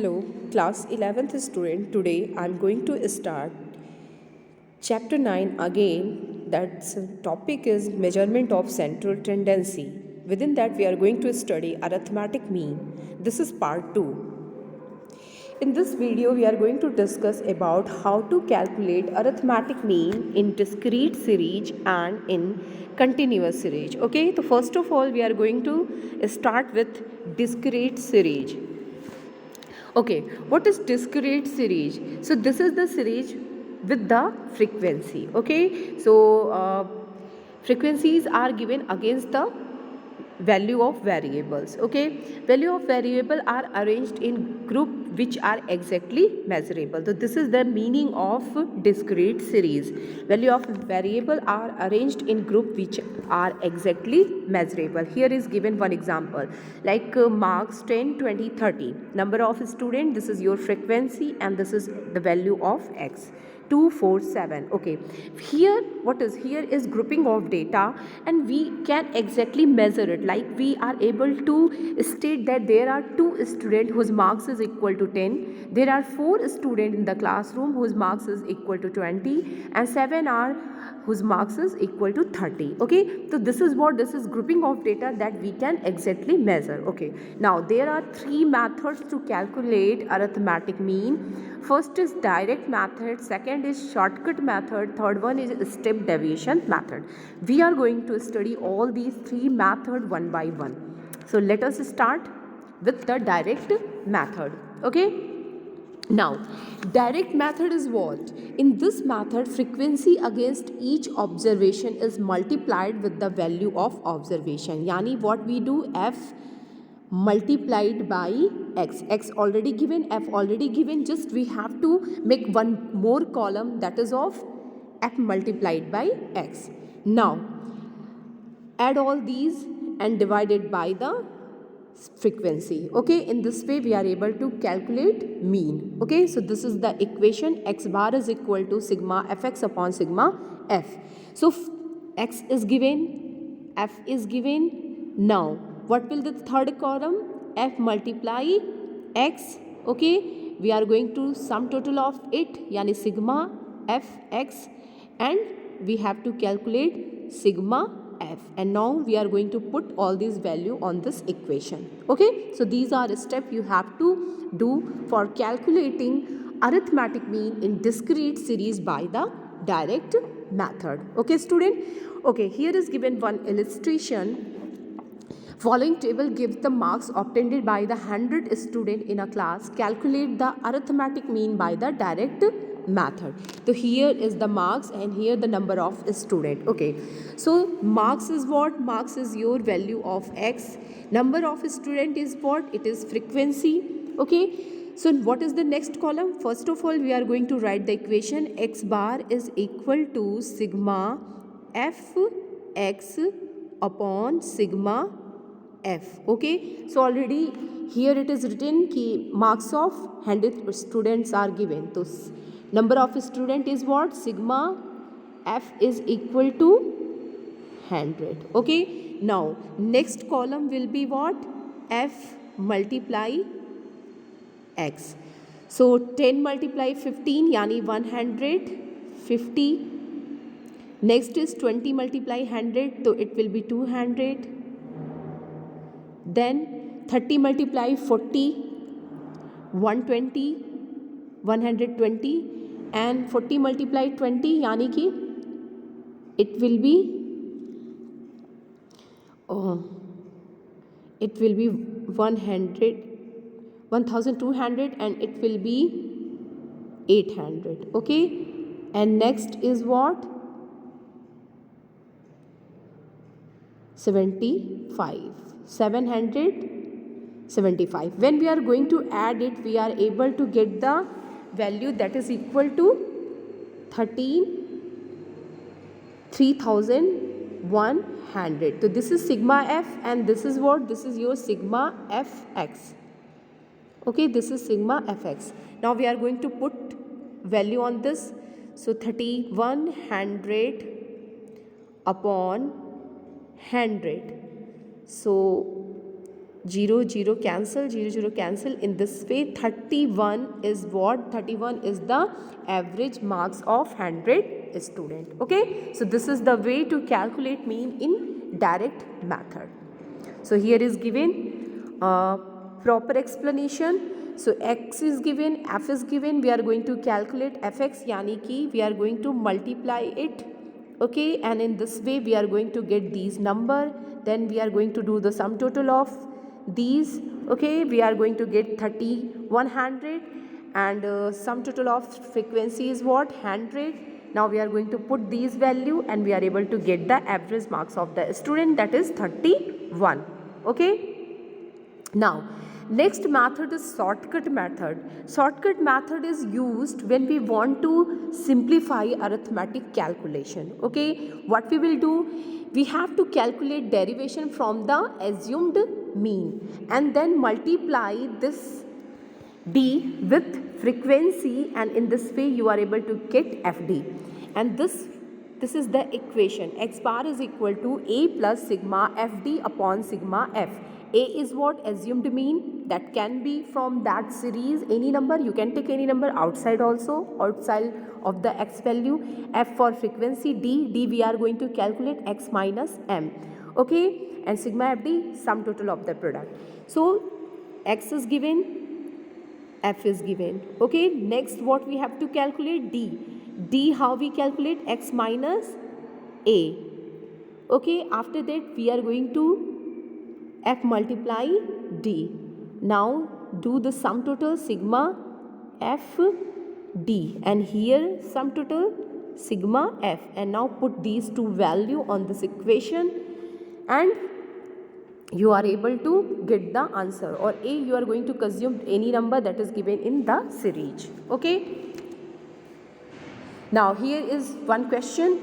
Hello, class 11th student. Today I'm going to start chapter 9 again. That's topic is measurement of central tendency. Within that we are going to study arithmetic mean. This is part 2. In this video we are going to discuss about how to calculate arithmetic mean in discrete series and in continuous series. Okay, so first of all we are going to start with discrete series. Okay, what is discrete series? So this is the series with the frequency. Okay, so frequencies are given against the value of variables. Okay, value of variable are arranged in group which are exactly measurable. So this is the meaning of discrete series. Value of variable are arranged in group which are exactly measurable. Here is given one example like marks 10, 20, 30. Number of student, this is your frequency and this is the value of x. 2, 4, 7. Okay, here what is here is grouping of data and we can exactly measure it, like we are able to state that there are 2 students whose marks is equal to 10, there are 4 students in the classroom whose marks is equal to 20, and 7 are whose marks is equal to 30. Okay, so this is grouping of data that we can exactly measure. Okay, now there are 3 methods to calculate arithmetic mean. First is direct method, second is shortcut method, third one is step deviation method. We are going to study all these 3 methods one by one. So let us start with the direct method. Okay, now direct method is what? In this method frequency against each observation is multiplied with the value of observation. Yani what we do, f multiplied by x already given, f already given, just we have to make one more column, that is of f multiplied by x. Now add all these and divide it by the frequency. Okay, in this way we are able to calculate mean. Okay, so this is the equation, x bar is equal to sigma fx upon sigma f. So x is given, f is given. Now what will the third column? F multiply x. Okay, we are going to sum total of it, yani sigma f x, and we have to calculate sigma f, and now we are going to put all these value on this equation. Okay, so these are steps you have to do for calculating arithmetic mean in discrete series by the direct method. Okay student, okay, here is given one illustration. Following table gives the marks obtained by the 100 student in a class. Calculate the arithmetic mean by the direct method. So here is the marks and here the number of student. Okay, so marks is what? Marks is your value of x. Number of student is what? It is frequency. Okay, so what is the next column? First of all we are going to write the equation, x bar is equal to sigma f x upon sigma f. Okay, so already here it is written ki marks of 100 students are given. So number of student is what? Sigma f is equal to 100. Okay, now next column will be what? F multiply x. So 10 multiply 15 yani 150. Next is 20 multiply 100, so it will be 200. Then 30 multiply 40, 120, 120, and 40 multiply 20 yani ki it will be 1200 and it will be 800. Okay, and next is what? 775. When we are going to add it, we are able to get the value that is equal to 3100. So this is sigma f and this is what? This is your sigma fx. Okay, this is sigma fx. Now we are going to put value on this. So 3100 upon 100. So 0 0 cancel, 0 0 cancel. In this way 31 is what? 31 is the average marks of 100 student. Okay, so this is the way to calculate mean in direct method. So here is given proper explanation. So x is given, f is given, we are going to calculate fx, yani ki we are going to multiply it. Okay, and in this way we are going to get these number. Then we are going to do the sum total of these. Okay, we are going to get 100 and sum total of frequency is what? 100. Now we are going to put these value and we are able to get the average marks of the student, that is 31. Okay. Now, next method is shortcut method. Shortcut method is used when we want to simplify arithmetic calculation. Okay, what we will do? We have to calculate derivation from the assumed mean and then multiply this d with frequency, and in this way you are able to get fd. And this is the equation. X bar is equal to a plus sigma fd upon sigma f. A is what? Assumed mean. That can be from that series any number. You can take any number outside also, outside of the x value. F for frequency. D we are going to calculate x minus m. Okay, and sigma fd, sum total of the product. So x is given, f is given. Okay, next what we have to calculate? D how we calculate? X minus a. Okay, after that we are going to f multiply d. Now do the sum total sigma f d, and here sum total sigma f, and now put these two value on this equation and you are able to get the answer. Or a, you are going to consume any number that is given in the series. Okay, now here is one question,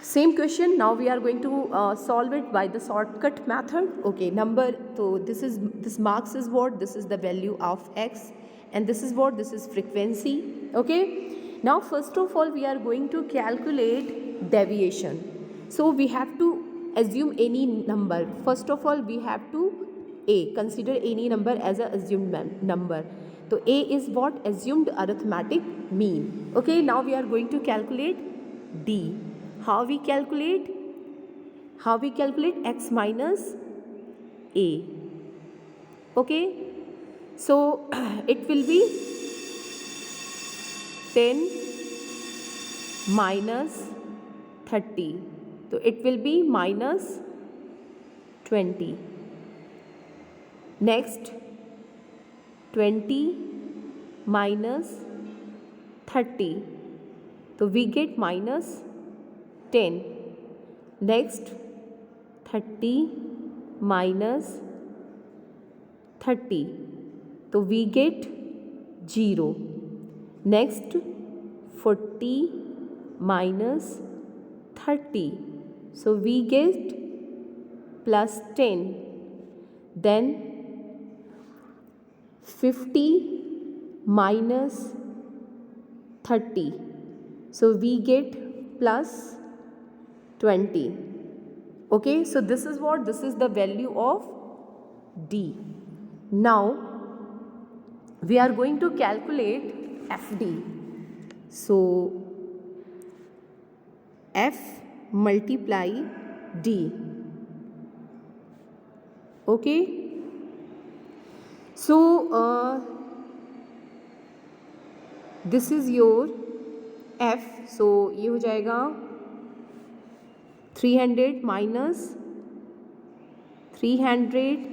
same question. Now we are going to solve it by the shortcut method. Okay, so this marks is what? This is the value of x, and this is what? This is frequency. Okay, now first of all we are going to calculate deviation. So we have to assume any number. First of all we have to consider any number as a assumed number. So a is what? Assumed arithmetic mean. Okay, now we are going to calculate d. How we calculate? How we calculate x minus a. Okay, so it will be 10 minus 30. So it will be minus 20. Next 20 minus 30. So we get minus 10. Next 30 minus 30. So we get 0. Next 40 minus 30. So we get plus 10. Then 50 minus 30. So we get plus 20. Okay, so this is what? This is the value of d. Now we are going to calculate fd. So f multiply d. Okay, so this is your f. So ये हो जाएगा 300 minus 300,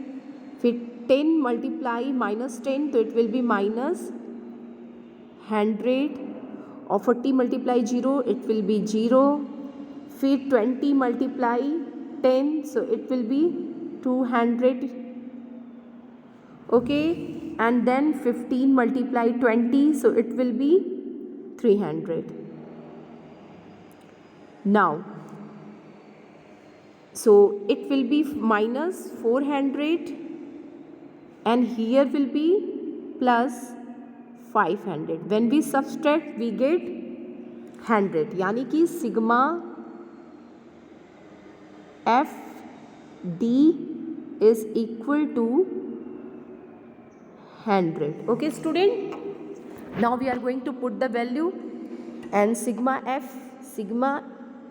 फिर 10 multiply minus 10, तो it will be minus 100, और 40 multiply 0, it will be 0, फिर 20 multiply 10, so it will be 200. Okay, and then 15 multiply 20, so it will be 300. Now so it will be minus 400 and here will be plus 500. When we subtract we get 100, यानी कि sigma f d is equal to 100. Okay student, now we are going to put the value, and sigma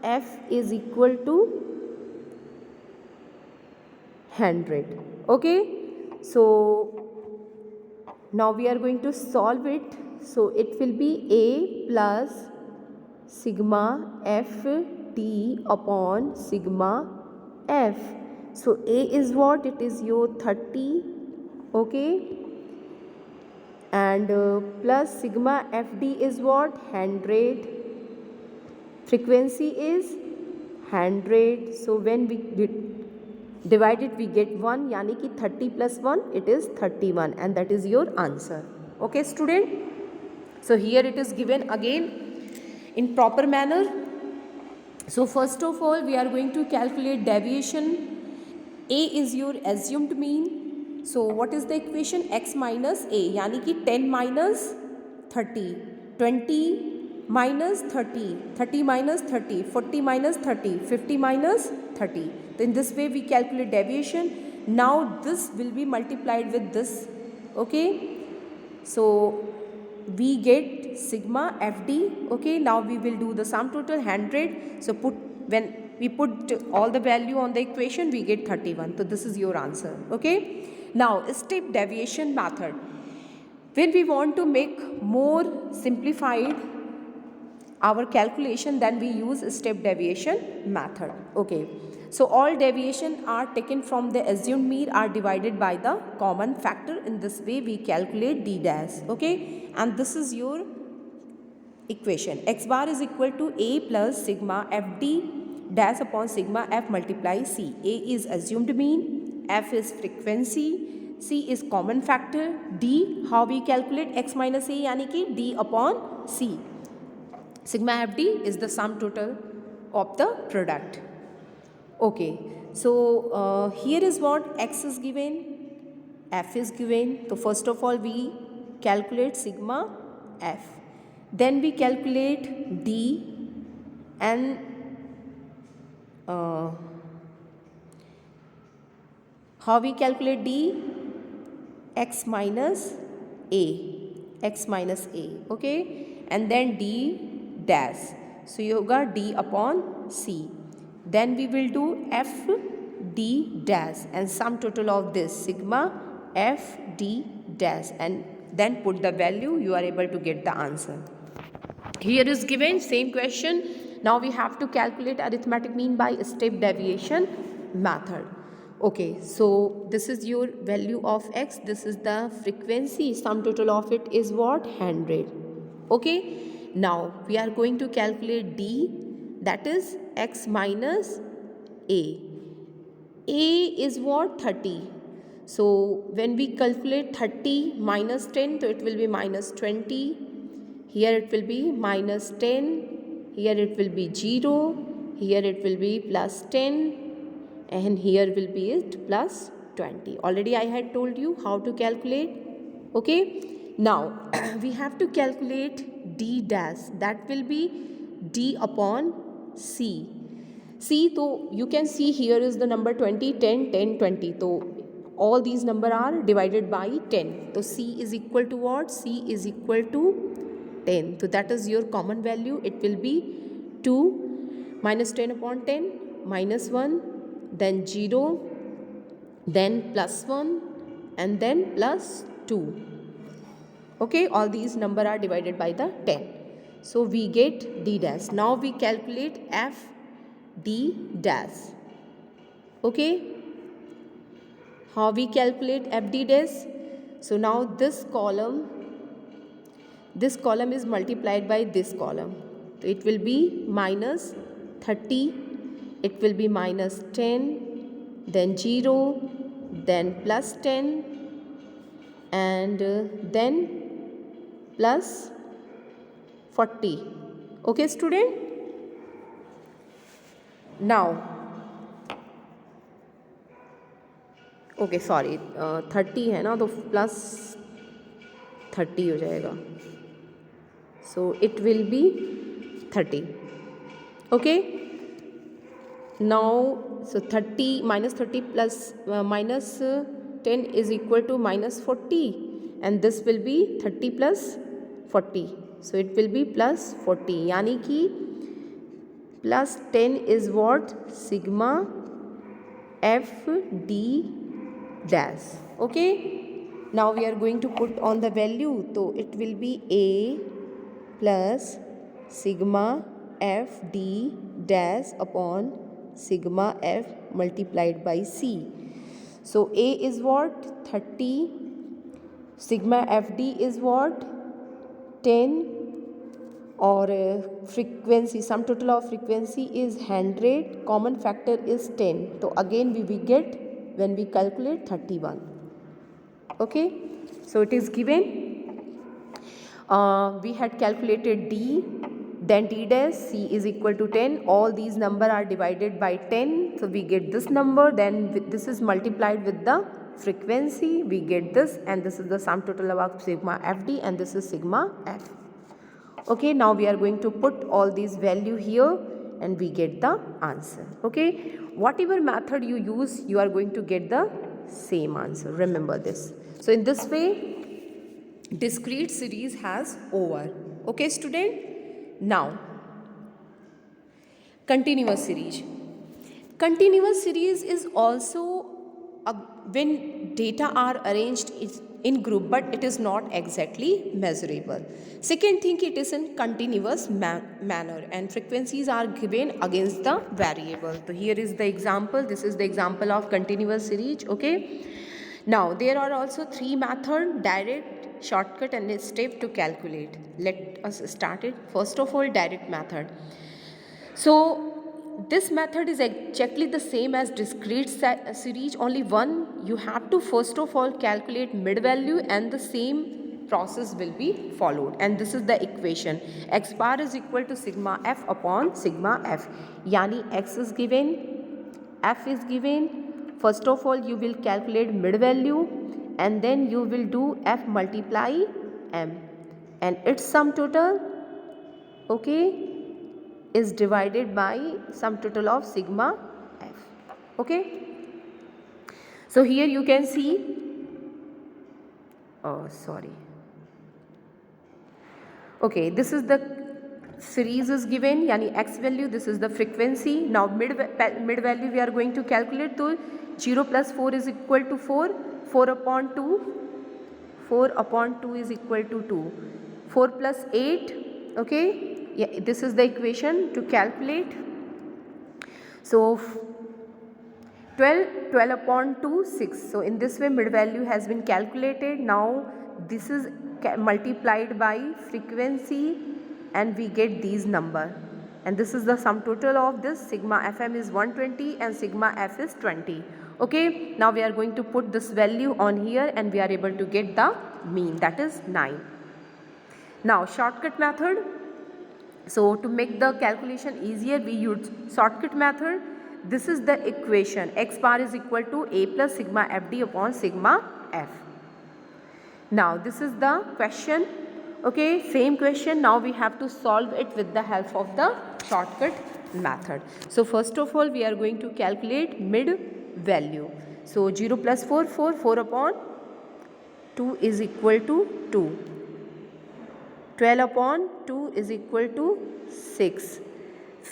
f is equal to 100. Okay, so now we are going to solve it. So it will be a plus sigma f t upon sigma f. So a is what? It is your 30. Okay, and plus sigma fd is what? 100. Frequency is 100. So when we divide it, we get 1, yani ki 30 plus 1, it is 31, and that is your answer. Okay student, so here it is given again in proper manner. So first of all, we are going to calculate deviation. A is your assumed mean. So what is the equation? X minus a, yani ki 10 minus 30, 20 minus 30, 30 minus 30, 40 minus 30, 50 minus 30. So in this way we calculate deviation. Now this will be multiplied with this. Okay, so we get sigma fd. Okay, now we will do the sum total 100. So when we put all the value on the equation, we get 31. So this is your answer. Okay, now step deviation method. When we want to make more simplified our calculation, then we use step deviation method. Okay, so all deviation are taken from the assumed mean are divided by the common factor. In this way we calculate d dash. Okay, and this is your equation. X bar is equal to a plus sigma fd dash upon sigma f multiply c. A is assumed mean, f is frequency, c is common factor, d how we calculate? X minus a, yani ki d upon c. Sigma fd is the sum total of the product. Okay, so here is what? X is given, f is given. So first of all we calculate sigma f, then we calculate d, and how we calculate d? X minus a, x minus a. Okay, and then d dash. So you got d upon c. Then we will do f d dash, and sum total of this sigma f d dash, and then put the value. You are able to get the answer. Here is given same question. Now we have to calculate arithmetic mean by step deviation method. Okay, so this is your value of x, this is the frequency, sum total of it is what? 100. Okay, now we are going to calculate d, that is x minus a. A is what? 30. So when we calculate 30 minus 10, so it will be minus 20. Here it will be minus 10. Here it will be 0. Here it will be plus 10. And here will be it plus 20. Already I had told you how to calculate. Okay, now we have to calculate d dash, that will be d upon c. C, so you can see here is the number 20, 10, 10, 20. So all these number are divided by 10. So c is equal to what? C is equal to 10. So that is your common value. It will be 2 minus 10 upon 10 minus 1, then 0, then plus 1, and then plus 2. Okay, all these number are divided by the 10. So we get d dash. Now we calculate f d dash. Okay, how we calculate f d dash? So now this column is multiplied by this column. So it will be minus 30, it will be minus 10, then 0, then plus 10, and then plus 40. Okay student, now okay sorry 30 है ना, तो plus 30 हो जाएगा. So it will be 30. Okay, Now, so 30 minus 30 plus minus 10 is equal to minus 40, and this will be 30 plus 40. So it will be plus 40. Yani ki plus 10 is what? Sigma f d dash. Okay. Now we are going to put on the value. So it will be a plus sigma f d dash upon sigma f multiplied by c. So a is what? 30. Sigma fd is what? 10. Or frequency, sum total of frequency is 100, common factor is 10. So again we get when we calculate 31. Okay, so it is given. We had calculated d, then d dash, c is equal to 10. All these numbers are divided by 10, so we get this number. Then this is multiplied with the frequency, we get this, and this is the sum total of sigma fd, and this is sigma f. Okay, now we are going to put all these value here and we get the answer. Okay, whatever method you use, you are going to get the same answer. Remember this. So in this way, discrete series has over. Okay, student. Now, continuous series. Continuous series is also when data are arranged in group, but it is not exactly measurable. Second thing, it is in continuous manner and frequencies are given against the variable. So here is the example. This is the example of continuous series. Okay. Now there are also three methods: direct, shortcut, and a step to calculate. Let us start it. First of all, direct method. So this method is exactly the same as discrete series, only one, you have to first of all calculate mid value and the same process will be followed, and this is the equation. X bar is equal to sigma f upon sigma f. Yani x is given, f is given. First of all you will calculate mid value and then you will do f multiply m, and its sum total, okay, is divided by sum total of sigma f. Okay, so here you can see, okay, this is the series is given, yani x value, this is the frequency. Now mid value we are going to calculate. So 0 plus 4 is equal to 4, 4 upon 2, 4 upon 2 is equal to 2, 4 plus 8, okay. Yeah, this is the equation to calculate. So 12 upon 2, 6. So in this way mid value has been calculated. Now this is multiplied by frequency and we get these number, and this is the sum total of this. Sigma fm is 120 and sigma f is 20. Okay, now we are going to put this value on here and we are able to get the mean, that is 9. Now shortcut method. So to make the calculation easier, we use shortcut method. This is the equation. X bar is equal to a plus sigma fd upon sigma f. Now this is the question. Okay, same question. Now we have to solve it with the help of the shortcut method. So first of all we are going to calculate mid value. So 0 plus 4, 4, 4 upon 2 is equal to 2. 12 upon 2 is equal to 6.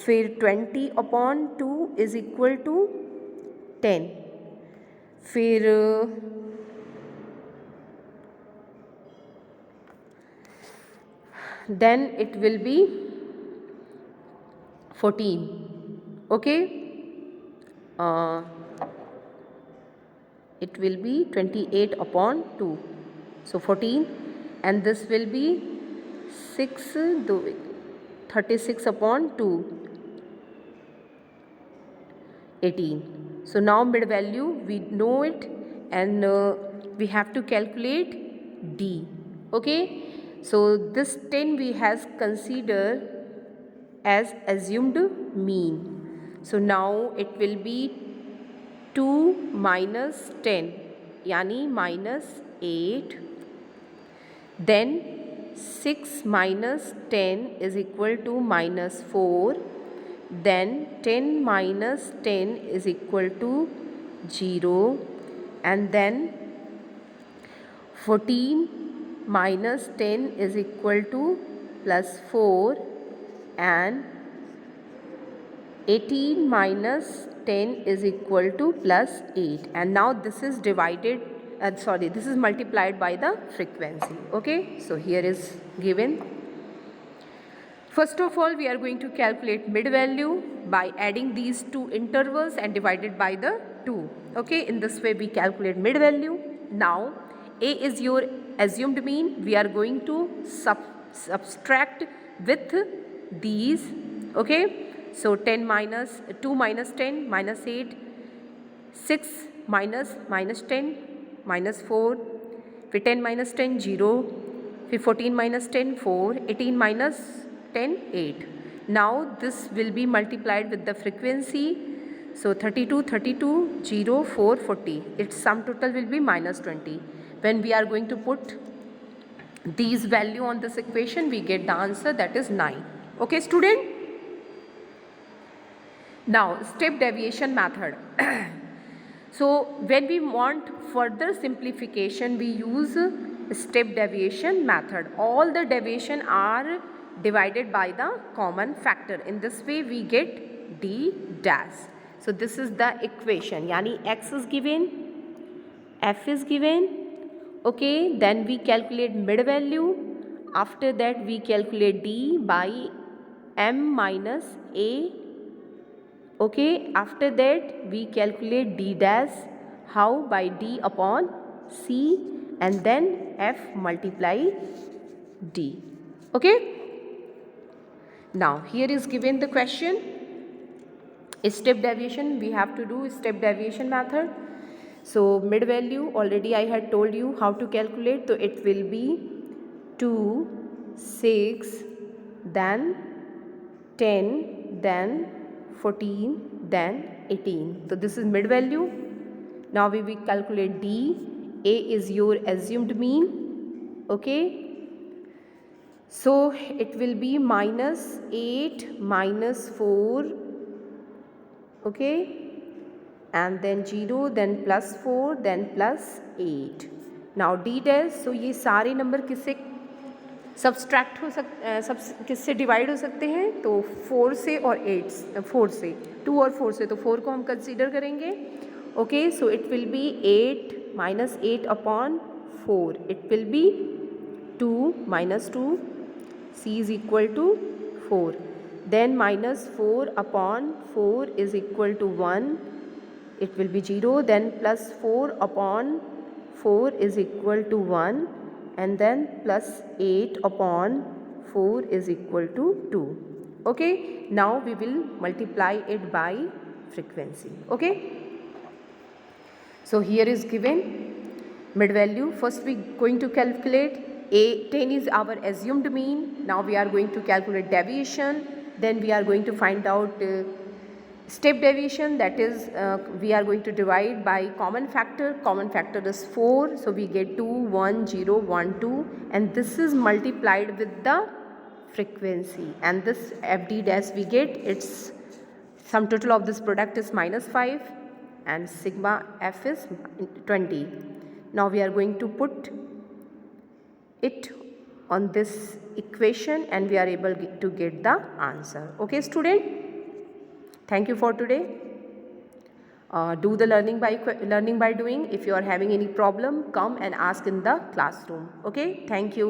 फिर 20 upon 2 is equal to 10. फिर then it will be 14. Okay, it will be 28 upon 2. So 14, and this will be 6, 36 upon 2, 18. So now mid value we know it, and we have to calculate D. Okay, so this 10 we has considered as assumed mean. So now it will be 2 minus 10, yani minus 8. Then 6 minus 10 is equal to minus 4. then 10 minus 10 is equal to 0, and then 14 minus 10 is equal to plus 4, and 18 minus 10 is equal to plus 8, and now this is divided, this is multiplied by the frequency. Okay, so here is given. First of all, we are going to calculate mid value by adding these two intervals and divided by the 2. Okay, in this way we calculate mid value. Now A is your assumed mean. We are going to subtract with these. Okay, so 10 minus 2 minus 10 minus 8, 6 minus 10 minus 4, फिर 10 minus 10 0, फिर 14 minus 10 4, 18 minus 10 8. Now this will be multiplied with the frequency. So 32 32 0 4 40. Its sum total will be minus 20. When we are going to put these value on this equation, we get the answer, that is 9. Okay, student? Now step deviation method. So when we want further simplification, we use step deviation method. All the deviation are divided by the common factor. In this way we get d dash. So this is the equation, yani x is given, f is given. Okay, then we calculate mid value. After that we calculate d by m minus a. Okay, after that we calculate d dash. How? By d upon c, and then f multiply d. Okay. Now here is given the question. Step deviation, we have to do step deviation method. So mid value already I had told you how to calculate. So it will be 2, 6, then 10, then 14, then 18. So this is mid value. Now we will calculate d. A is your assumed mean. Okay. So it will be minus 8 minus 4. Okay. And then 0, then plus 4, then plus 8. Now d dash. So ये सारे number किससे subtract हो किससे divide हो सकते हैं? तो 4 से और 8, 4 से 2 और 4 से, तो 4 को हम कंसीडर करेंगे. Okay, so it will be 8 minus 8 upon 4. It will be 2 minus 2, c is equal to 4. Then minus 4 upon 4 is equal to 1. It will be 0. Then plus 4 upon 4 is equal to 1. And then plus 8 upon 4 is equal to 2. Okay, now we will multiply it by frequency. Okay, so here is given mid value. First we going to calculate a. 10 is our assumed mean. Now we are going to calculate deviation. Then we are going to find out step deviation, that is we are going to divide by common factor. Common factor is 4, so we get 2 1 0 1 2, and this is multiplied with the frequency, and this fd dash we get, its sum total of this product is minus 5, and sigma f is 20. Now we are going to put it on this equation and we are able to get the answer. Okay, student? Thank you for today. Do the learning by doing. If you are having any problem, come and ask in the classroom. Okay, thank you.